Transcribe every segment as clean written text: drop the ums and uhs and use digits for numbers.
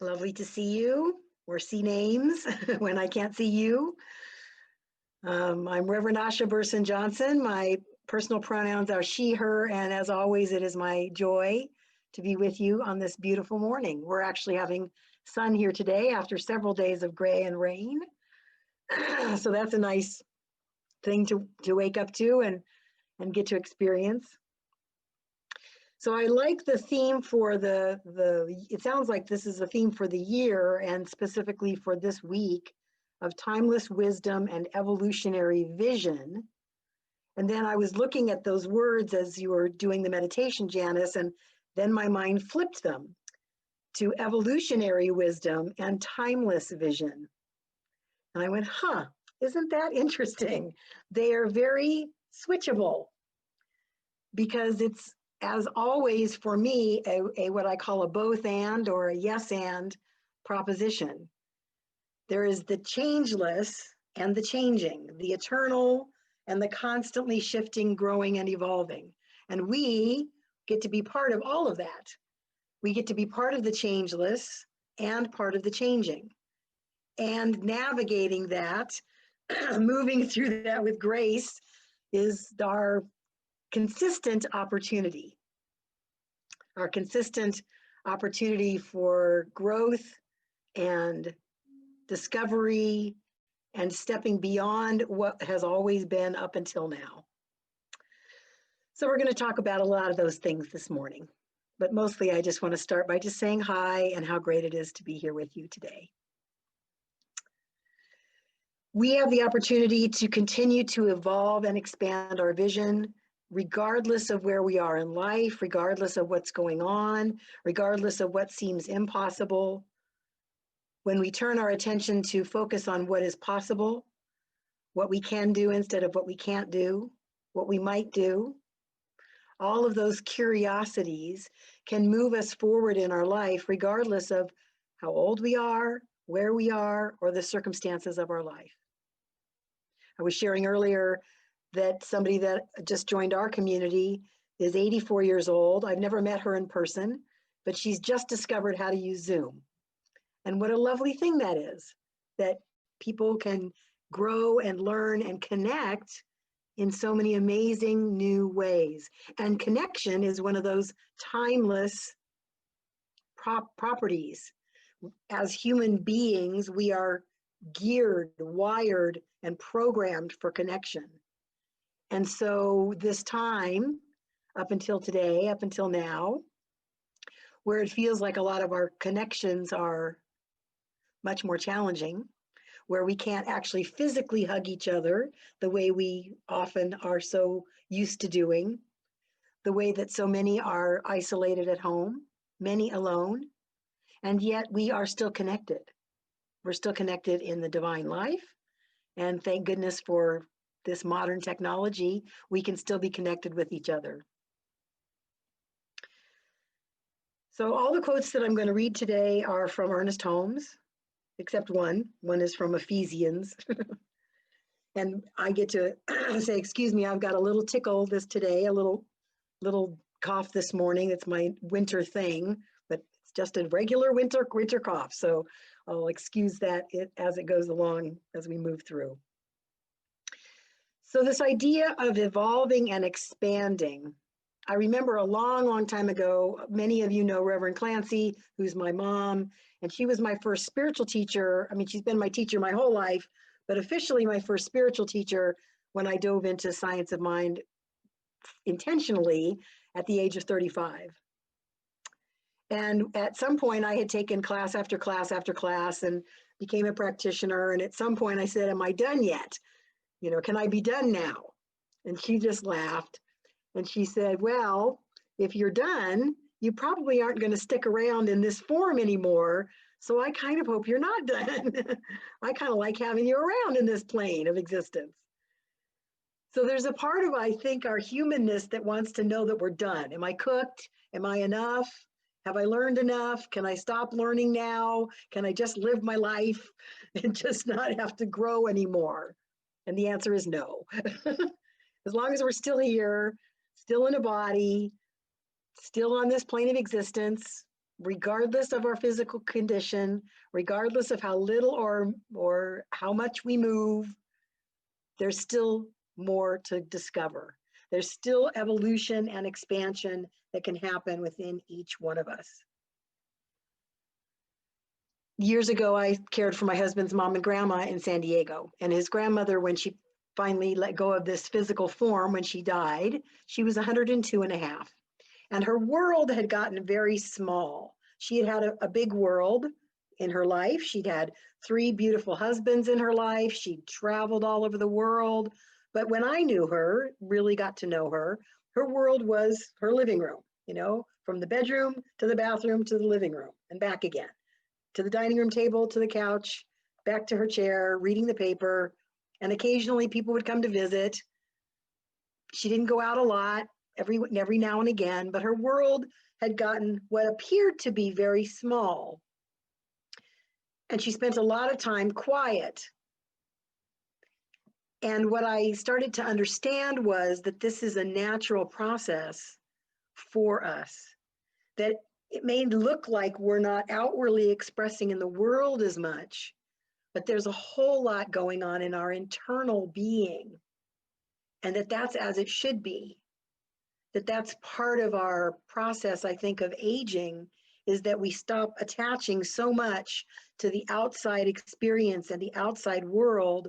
Lovely to see you or see names when I can't see you. I'm Reverend Asha Burson-Johnson. My personal pronouns are she, her, and as always, it is my joy to be with you on this beautiful morning. We're actually having sun here today after several days of gray and rain. So that's a nice thing to wake up to and get to experience. So I like the theme for it sounds like this is a theme for the year and specifically for this week of timeless wisdom and evolutionary vision. And then I was looking at those words as you were doing the meditation, Janice, and then my mind flipped them to evolutionary wisdom and timeless vision. And I went, isn't that interesting? They are very switchable because it's, as always, for me, a what I call a both and or a yes and proposition. There is the changeless and the changing, the eternal and the constantly shifting, growing, and evolving. And we get to be part of all of that. We get to be part of the changeless and part of the changing. And navigating that, moving through that with grace is our consistent opportunity. Our consistent opportunity for growth and discovery and stepping beyond what has always been up until now. So we're going to talk about a lot of those things this morning, but mostly I just want to start by just saying hi and how great it is to be here with you today. We have the opportunity to continue to evolve and expand our vision, regardless of where we are in life, regardless of what's going on, regardless of what seems impossible. When we turn our attention to focus on what is possible, what we can do instead of what we can't do, what we might do, all of those curiosities can move us forward in our life, regardless of how old we are, where we are, or the circumstances of our life. I was sharing earlier that somebody that just joined our community is 84 years old. I've never met her in person, but she's just discovered how to use Zoom. And what a lovely thing that is, that people can grow and learn and connect in so many amazing new ways. And connection is one of those timeless properties. As human beings, we are geared, wired, and programmed for connection. And so this time, up until today, up until now, where it feels like a lot of our connections are much more challenging, where we can't actually physically hug each other the way we often are so used to doing, the way that so many are isolated at home, many alone, and yet we are still connected. We're still connected in the divine life, and thank goodness for this modern technology, we can still be connected with each other. So all the quotes that I'm going to read today are from Ernest Holmes, except one. One is from Ephesians. And I get to say, excuse me, I've got a little tickle today, a little cough this morning. It's my winter thing, but it's just a regular winter cough. So I'll excuse that as it goes along as we move through. So this idea of evolving and expanding, I remember a long time ago, many of you know Reverend Clancy, who's my mom, and she was my first spiritual teacher. I mean, she's been my teacher my whole life, but officially my first spiritual teacher when I dove into science of mind intentionally at the age of 35. And at some point I had taken class after class after class and became a practitioner. And at some point I said, am I done yet? You know, can I be done now? And she just laughed. And she said, well, if you're done, you probably aren't going to stick around in this form anymore. So I kind of hope you're not done. I kind of like having you around in this plane of existence. So there's a part of, I think, our humanness that wants to know that we're done. Am I cooked? Am I enough? Have I learned enough? Can I stop learning now? Can I just live my life and just not have to grow anymore? And the answer is no. As long as we're still here, still in a body, still on this plane of existence, regardless of our physical condition, regardless of how little or how much we move, there's still more to discover. There's still evolution and expansion that can happen within each one of us. Years ago, I cared for my husband's mom and grandma in San Diego. And his grandmother, when she finally let go of this physical form, when she died, she was 102 and a half. And her world had gotten very small. She had had a big world in her life. She'd had 3 beautiful husbands in her life. She'd traveled all over the world. But when I knew her, really got to know her world was her living room, you know, from the bedroom to the bathroom to the living room and back again, to the dining room table, to the couch, back to her chair, reading the paper. And occasionally people would come to visit. She didn't go out a lot, every now and again, but her world had gotten what appeared to be very small. And she spent a lot of time quiet. And what I started to understand was that this is a natural process for us, that it may look like we're not outwardly expressing in the world as much, but there's a whole lot going on in our internal being, and that's as it should be. That's part of our process, I think, of aging, is that we stop attaching so much to the outside experience and the outside world,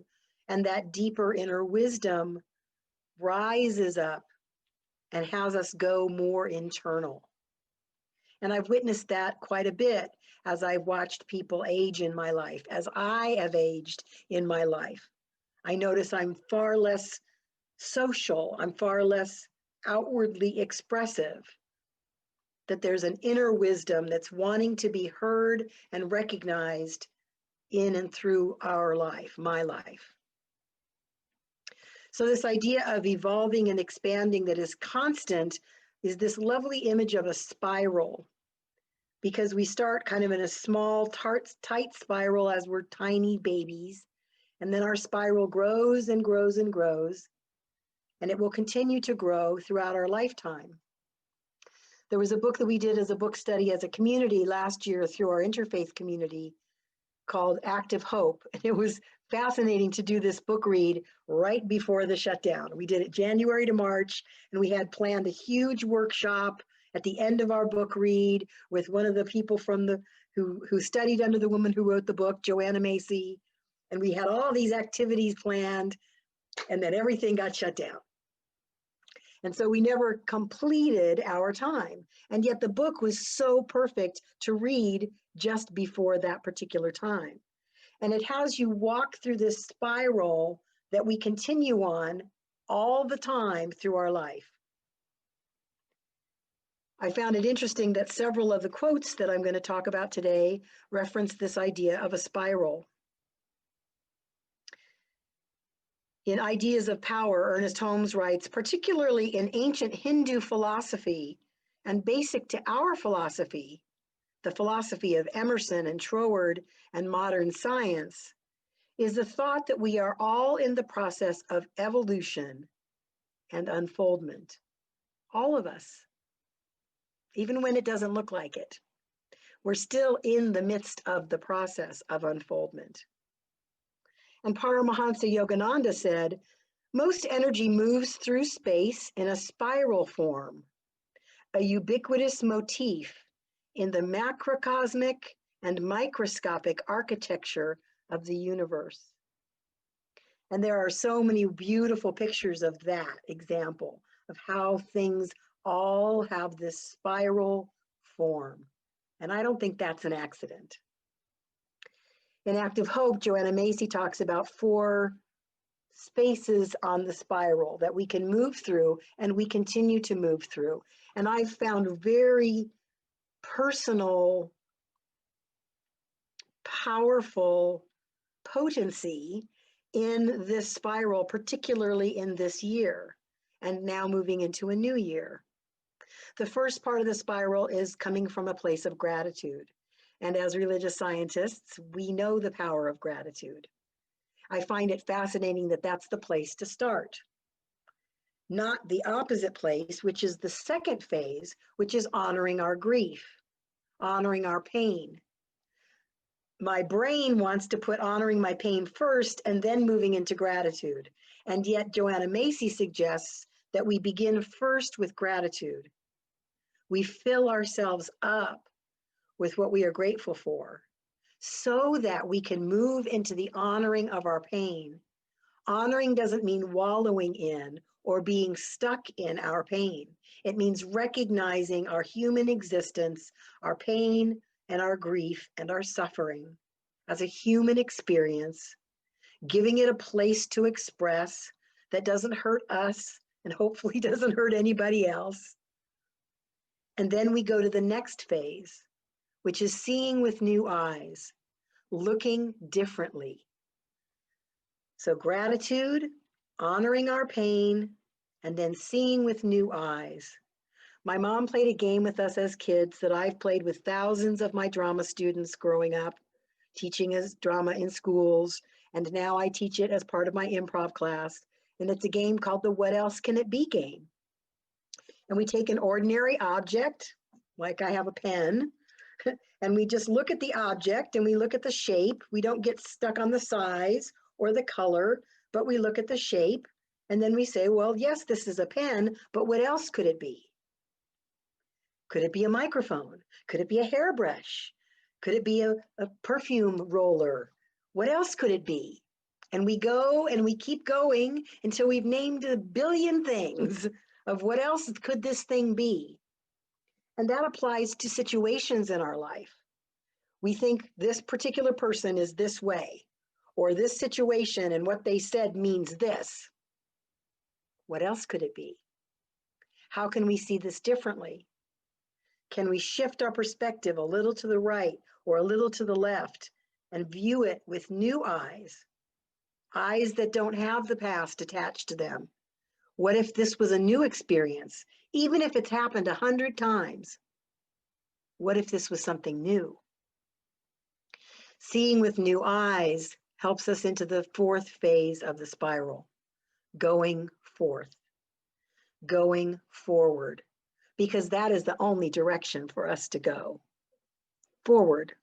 and that deeper inner wisdom rises up and has us go more internal. And I've witnessed that quite a bit as I've watched people age in my life, as I have aged in my life. I notice I'm far less social, I'm far less outwardly expressive, that there's an inner wisdom that's wanting to be heard and recognized in and through our life, my life. So this idea of evolving and expanding that is constant is this lovely image of a spiral, because we start kind of in a small, tight spiral as we're tiny babies, and then our spiral grows and grows and grows, and it will continue to grow throughout our lifetime. There was a book that we did as a book study as a community last year through our interfaith community called Active Hope. And it was fascinating to do this book read right before the shutdown. We did it January to March, and we had planned a huge workshop at the end of our book read with one of the people from who studied under the woman who wrote the book, Joanna Macy. And we had all these activities planned, and then everything got shut down. And so we never completed our time. And yet the book was so perfect to read just before that particular time. And it has you walk through this spiral that we continue on all the time through our life. I found it interesting that several of the quotes that I'm going to talk about today reference this idea of a spiral. In Ideas of Power, Ernest Holmes writes, particularly in ancient Hindu philosophy and basic to our philosophy, the philosophy of Emerson and Troward and modern science, is the thought that we are all in the process of evolution and unfoldment. All of us, even when it doesn't look like it. We're still in the midst of the process of unfoldment. And Paramahansa Yogananda said, most energy moves through space in a spiral form, a ubiquitous motif in the macrocosmic and microscopic architecture of the universe. And there are so many beautiful pictures of that example, of how things all have this spiral form. And I don't think that's an accident. In Active Hope, Joanna Macy talks about 4 spaces on the spiral that we can move through, and we continue to move through. And I've found very personal, powerful potency in this spiral, particularly in this year, and now moving into a new year. The first part of the spiral is coming from a place of gratitude. And as religious scientists, we know the power of gratitude. I find it fascinating that that's the place to start. Not the opposite place, which is the second phase, which is honoring our grief. honoring our pain. My brain wants to put honoring my pain first and then moving into gratitude. And yet Joanna Macy suggests that we begin first with gratitude. We fill ourselves up with what we are grateful for so that we can move into the honoring of our pain. Honoring doesn't mean wallowing in or being stuck in our pain. It means recognizing our human existence, our pain and our grief and our suffering as a human experience, giving it a place to express that doesn't hurt us and hopefully doesn't hurt anybody else. And then we go to the next phase, which is seeing with new eyes, looking differently. So gratitude, honoring our pain, and then seeing with new eyes. My mom played a game with us as kids that I've played with thousands of my drama students growing up, teaching as drama in schools, and now I teach it as part of my improv class. And it's a game called the What Else Can It Be game. And we take an ordinary object, like I have a pen, and we just look at the object and we look at the shape. We don't get stuck on the size or the color, but we look at the shape and then we say, well, yes, this is a pen, but what else could it be? Could it be a microphone? Could it be a hairbrush? Could it be a perfume roller? What else could it be? And we go and we keep going until we've named a billion things of what else could this thing be. And that applies to situations in our life. We think this particular person is this way, or this situation and what they said means this. What else could it be? How can we see this differently? Can we shift our perspective a little to the right or a little to the left and view it with new eyes? Eyes that don't have the past attached to them. What if this was a new experience, even if it's happened 100 times? What if this was something new? Seeing with new eyes helps us into the fourth phase of the spiral, going forth, going forward, because that is the only direction for us to go, forward.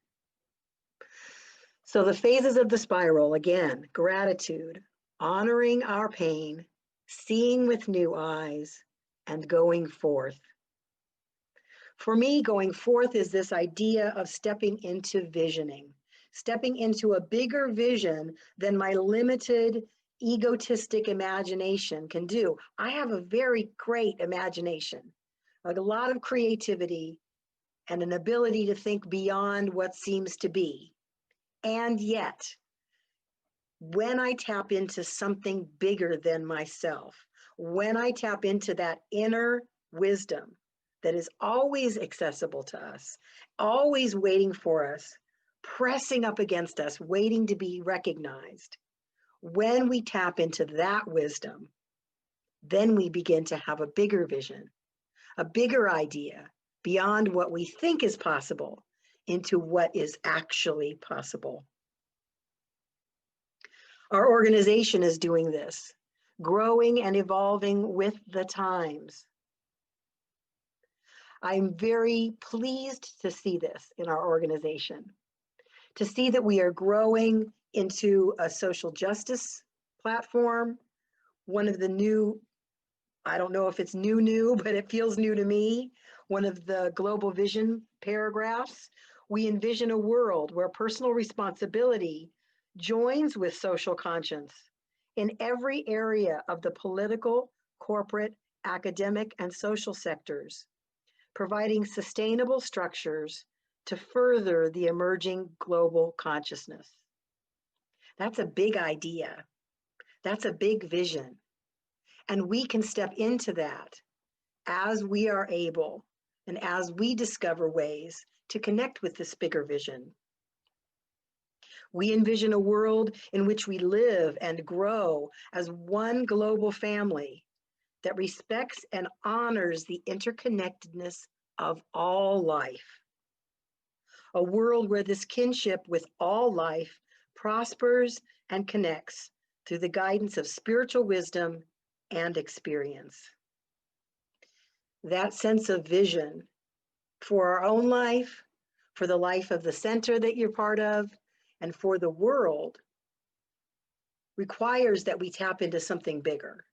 So the phases of the spiral, again, gratitude, honoring our pain, seeing with new eyes, and going forth. For me, going forth is this idea of stepping into visioning, stepping into a bigger vision than my limited, egotistic imagination can do. I have a very great imagination, like a lot of creativity and an ability to think beyond what seems to be. And yet, when I tap into something bigger than myself, when I tap into that inner wisdom that is always accessible to us, always waiting for us, pressing up against us, waiting to be recognized, when we tap into that wisdom, then we begin to have a bigger vision, a bigger idea beyond what we think is possible into what is actually possible. Our organization is doing this, growing and evolving with the times. I'm very pleased to see this in our organization, to see that we are growing into a social justice platform. One of the new, I don't know if it's new, but it feels new to me, one of the global vision paragraphs, we envision a world where personal responsibility joins with social conscience in every area of the political, corporate, academic, and social sectors, providing sustainable structures to further the emerging global consciousness. That's a big idea. That's a big vision. And we can step into that as we are able and as we discover ways to connect with this bigger vision. We envision a world in which we live and grow as one global family that respects and honors the interconnectedness of all life. A world where this kinship with all life prospers and connects through the guidance of spiritual wisdom and experience. That sense of vision for our own life, for the life of the center that you're part of, and for the world requires that we tap into something bigger,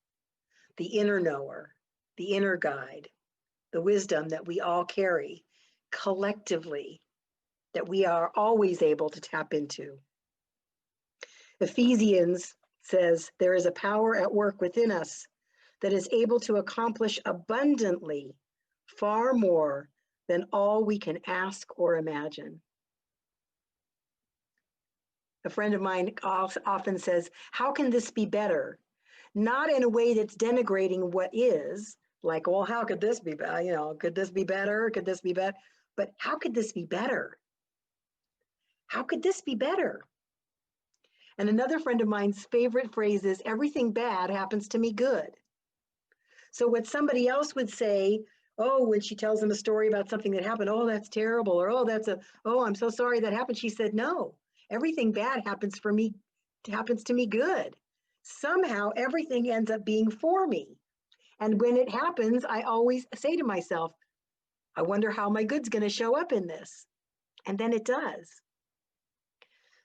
the inner knower, the inner guide, the wisdom that we all carry collectively, that we are always able to tap into. Ephesians says, there is a power at work within us that is able to accomplish abundantly far more than all we can ask or imagine. A friend of mine often says, how can this be better? Not in a way that's denigrating what is, like, well, how could this be better? You know, could this be better? Could this be better? But how could this be better? How could this be better? And another friend of mine's favorite phrase is, everything bad happens to me good. So what somebody else would say, oh, when she tells them a story about something that happened, oh, that's terrible, or oh, I'm so sorry that happened. She said, no, everything bad happens to me good. Somehow everything ends up being for me. And when it happens, I always say to myself, I wonder how my good's going to show up in this. And then it does.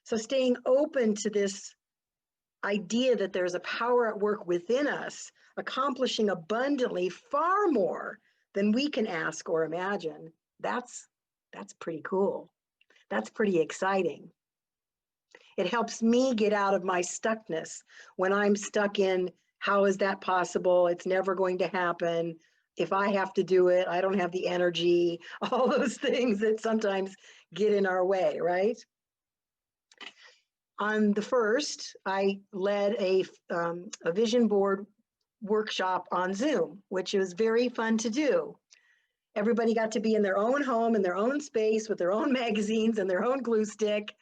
So staying open to this idea that there's a power at work within us, accomplishing abundantly far more than we can ask or imagine, that's pretty cool. That's pretty exciting. It helps me get out of my stuckness when I'm stuck in, how is that possible? It's never going to happen. If I have to do it, I don't have the energy, all those things that sometimes get in our way, right? On the 1st, I led a vision board workshop on Zoom, which was very fun to do. Everybody got to be in their own home, in their own space, with their own magazines and their own glue stick.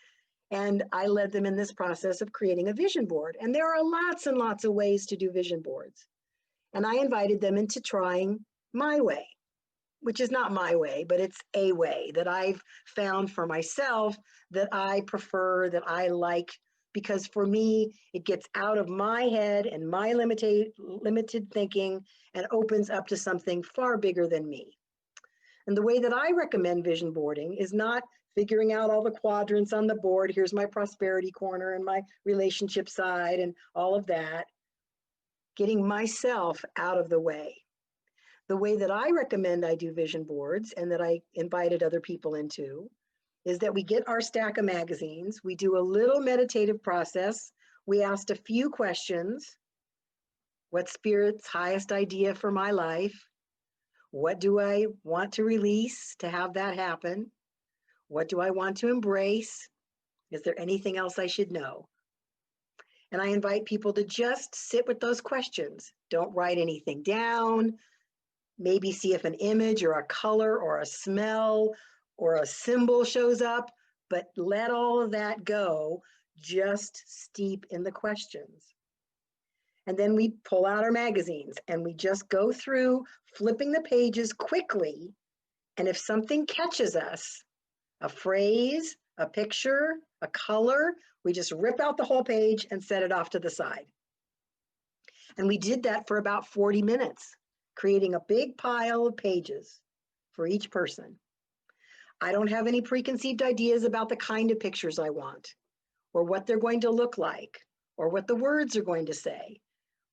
And I led them in this process of creating a vision board. And there are lots and lots of ways to do vision boards. And I invited them into trying my way, which is not my way, but it's a way that I've found for myself that I prefer, that I like, because for me, it gets out of my head and my limited thinking and opens up to something far bigger than me. And the way that I recommend vision boarding is not figuring out all the quadrants on the board. Here's my prosperity corner and my relationship side and all of that. Getting myself out of the way. The way that I recommend I do vision boards, and that I invited other people into, is that we get our stack of magazines, we do a little meditative process, we asked a few questions. What's Spirit's highest idea for my life? What do I want to release to have that happen? What do I want to embrace? Is there anything else I should know? And I invite people to just sit with those questions. Don't write anything down. Maybe see if an image or a color or a smell or a symbol shows up, but let all of that go, just steep in the questions. And then we pull out our magazines and we just go through flipping the pages quickly. And if something catches us, a phrase, a picture, a color, we just rip out the whole page and set it off to the side. And we did that for about 40 minutes, creating a big pile of pages for each person. I don't have any preconceived ideas about the kind of pictures I want, or what they're going to look like, or what the words are going to say.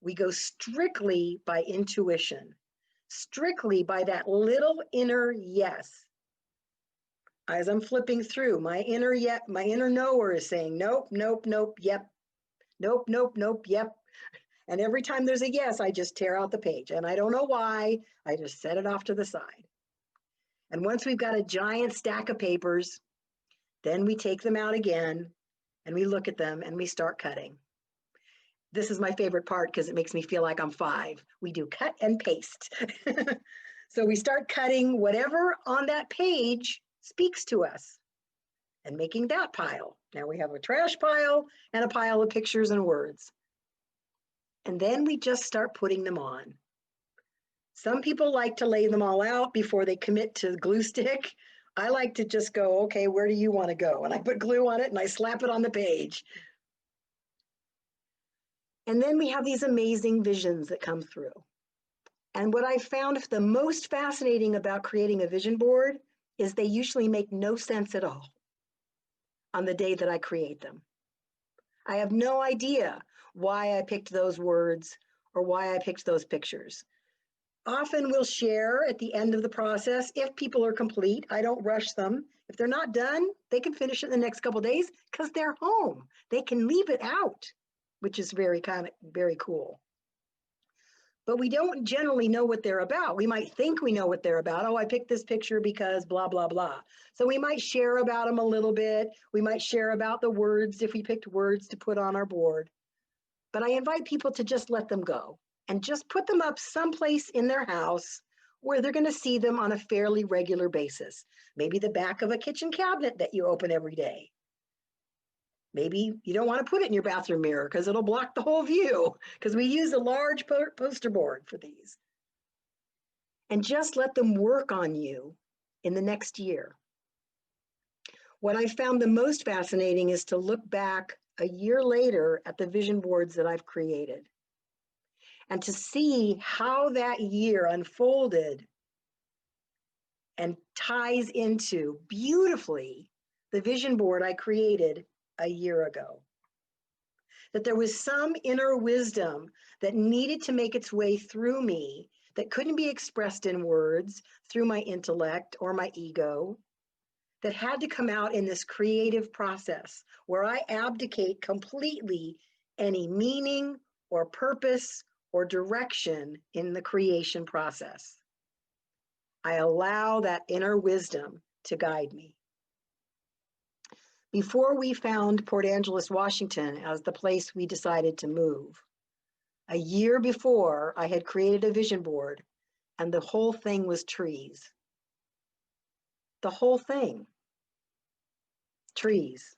We go strictly by intuition, strictly by that little inner yes. As I'm flipping through, my inner knower is saying, nope, nope, nope, yep, nope, nope, nope, yep. And every time there's a yes, I just tear out the page. And I don't know why, I just set it off to the side. And once we've got a giant stack of papers, then we take them out again and we look at them and we start cutting. This is my favorite part because it makes me feel like I'm 5. We do cut and paste. So we start cutting whatever on that page speaks to us and making that pile. Now we have a trash pile and a pile of pictures and words. And then we just start putting them on. Some people like to lay them all out before they commit to glue stick. I like to just go, okay, where do you want to go? And I put glue on it and I slap it on the page. And then we have these amazing visions that come through. And what I found the most fascinating about creating a vision board is they usually make no sense at all on the day that I create them. I have no idea why I picked those words or why I picked those pictures. Often we'll share at the end of the process if people are complete. I don't rush them. If they're not done, they can finish it in the next couple of days because they're home. They can leave it out, which is very cool. But we don't generally know what they're about. We might think we know what they're about. Oh, I picked this picture because blah, blah, blah. So we might share about them a little bit. We might share about the words if we picked words to put on our board. But I invite people to just let them go and just put them up someplace in their house where they're going to see them on a fairly regular basis. Maybe the back of a kitchen cabinet that you open every day. Maybe you don't want to put it in your bathroom mirror because it'll block the whole view, because we use a large poster board for these. And just let them work on you in the next year. What I found the most fascinating is to look back a year later at the vision boards that I've created and to see how that year unfolded and ties into beautifully the vision board I created a year ago. That there was some inner wisdom that needed to make its way through me that couldn't be expressed in words through my intellect or my ego, that had to come out in this creative process where I abdicate completely any meaning or purpose or direction in the creation process. I allow that inner wisdom to guide me. Before we found Port Angeles, Washington as the place we decided to move, a year before I had created a vision board and the whole thing was trees. The whole thing, trees.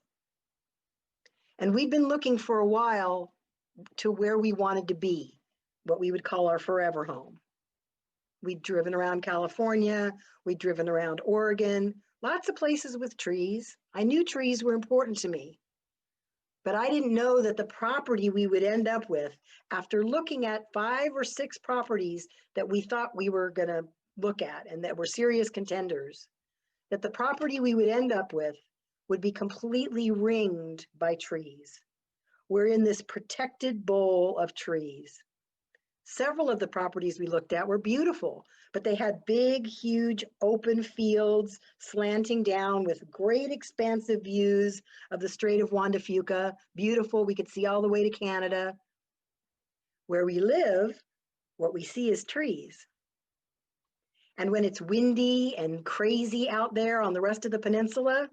And we'd been looking for a while to where we wanted to be, what we would call our forever home. We'd driven around California, we'd driven around Oregon, lots of places with trees. I knew trees were important to me, but I didn't know that the property we would end up with, after looking at 5 or 6 properties that we thought we were going to look at and that were serious contenders, that the property we would end up with would be completely ringed by trees. We're in this protected bowl of trees. Several of the properties we looked at were beautiful, but they had big, huge open fields slanting down with great expansive views of the Strait of Juan de Fuca. Beautiful, we could see all the way to Canada. Where we live, what we see is trees. And when it's windy and crazy out there on the rest of the peninsula,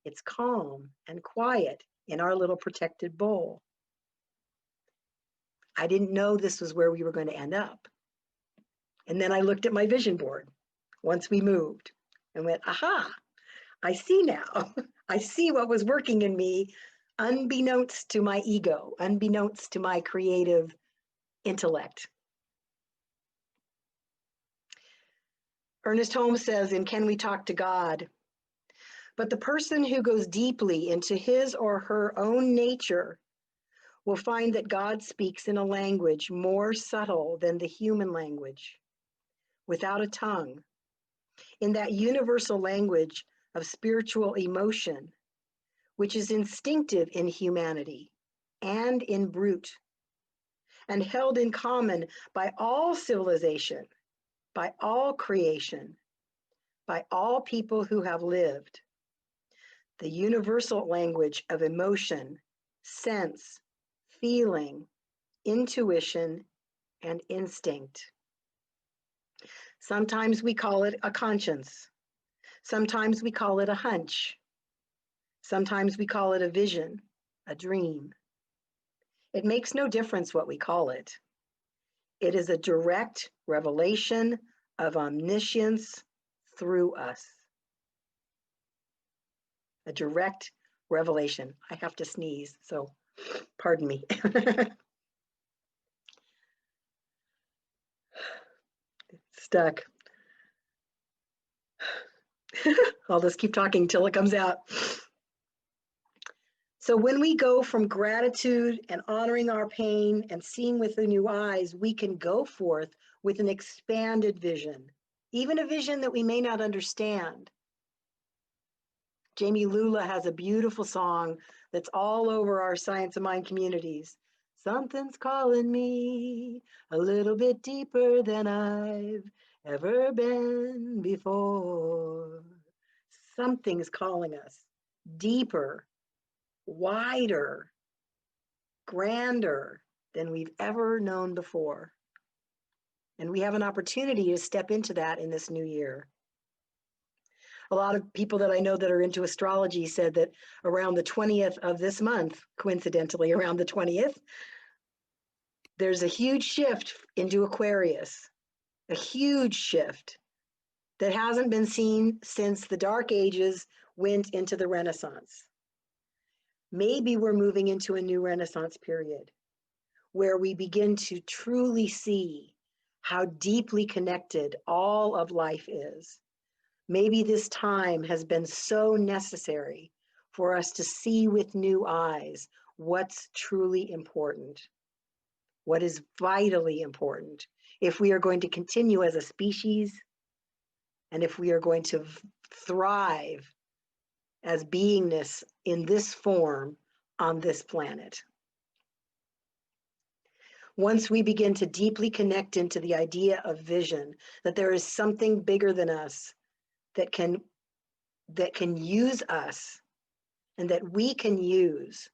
it's calm and quiet in our little protected bowl. I didn't know this was where we were going to end up. And then I looked at my vision board once we moved and went, aha, I see now. I see what was working in me unbeknownst to my ego, unbeknownst to my creative intellect. Ernest Holmes says in Can We Talk to God? But the person who goes deeply into his or her own nature will find that God speaks in a language more subtle than the human language, without a tongue, in that universal language of spiritual emotion, which is instinctive in humanity and in brute, and held in common by all civilization, by all creation, by all people who have lived. The universal language of emotion, sense, feeling, intuition, and instinct. Sometimes we call it a conscience. Sometimes we call it a hunch. Sometimes we call it a vision, a dream. It makes no difference what we call it. It is a direct revelation of omniscience through us. A direct revelation. I have to sneeze, so pardon me. Stuck. I'll just keep talking until it comes out. So when we go from gratitude and honoring our pain and seeing with the new eyes, we can go forth with an expanded vision, even a vision that we may not understand, Jamie Lula has a beautiful song that's all over our Science of Mind communities. Something's calling me a little bit deeper than I've ever been before. Something's calling us deeper, wider, grander than we've ever known before. And we have an opportunity to step into that in this new year. A lot of people that I know that are into astrology said that around the 20th of this month, coincidentally around the 20th, there's a huge shift into Aquarius, a huge shift that hasn't been seen since the Dark Ages went into the Renaissance. Maybe we're moving into a new Renaissance period where we begin to truly see how deeply connected all of life is. Maybe this time has been so necessary for us to see with new eyes what's truly important, what is vitally important, if we are going to continue as a species, and if we are going to thrive as beingness in this form on this planet. Once we begin to deeply connect into the idea of vision, that there is something bigger than us that can use us and that we can use,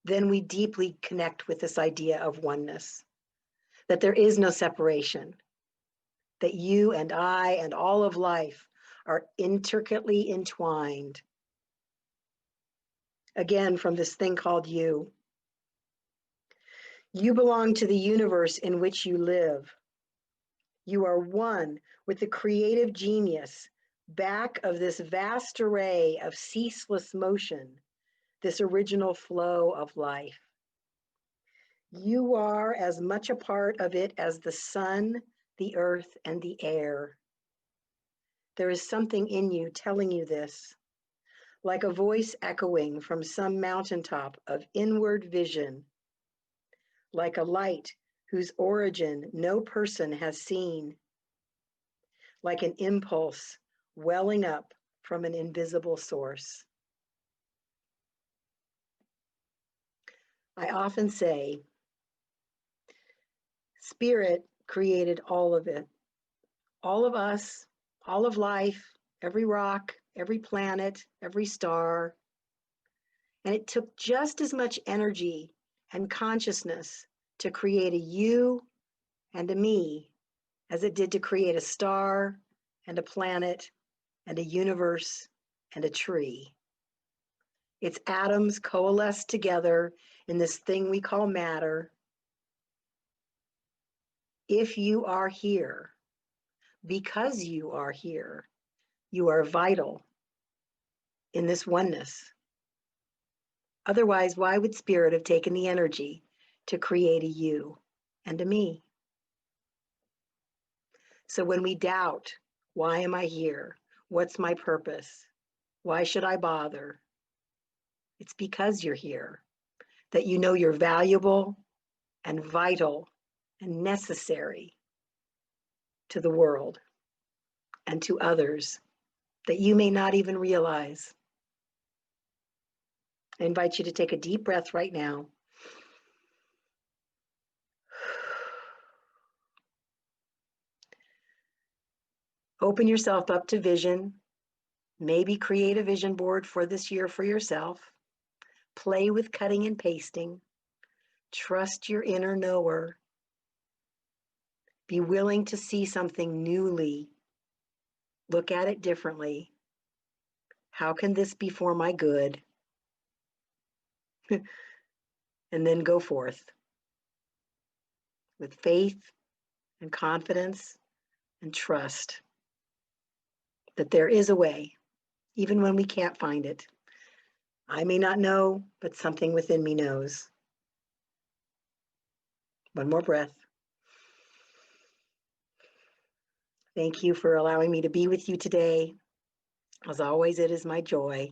then we deeply connect with this idea of oneness, that there is no separation, that you and I and all of life are intricately entwined. Again, from this thing called you. You belong to the universe in which you live. You are one with the creative genius back of this vast array of ceaseless motion, this original flow of life. You are as much a part of it as the sun, the earth, and the air. There is something in you telling you this, like a voice echoing from some mountaintop of inward vision, like a light whose origin no person has seen, like an impulse welling up from an invisible source. I often say, Spirit created all of it, all of us, all of life, every rock, every planet, every star. And it took just as much energy and consciousness to create a you and a me as it did to create a star and a planet and a universe and a tree. Its atoms coalesce together in this thing we call matter. If you are here, because you are here, you are vital in this oneness. Otherwise, why would Spirit have taken the energy to create a you and a me? So when we doubt, why am I here? What's my purpose? Why should I bother? It's because you're here, that you know you're valuable and vital and necessary to the world and to others that you may not even realize. I invite you to take a deep breath right now. Open yourself up to vision. Maybe create a vision board for this year for yourself. Play with cutting and pasting. Trust your inner knower. Be willing to see something newly. Look at it differently. How can this be for my good? And then go forth with faith and confidence and trust that there is a way, even when we can't find it. I may not know, but something within me knows. One more breath. Thank you for allowing me to be with you today. As always, it is my joy.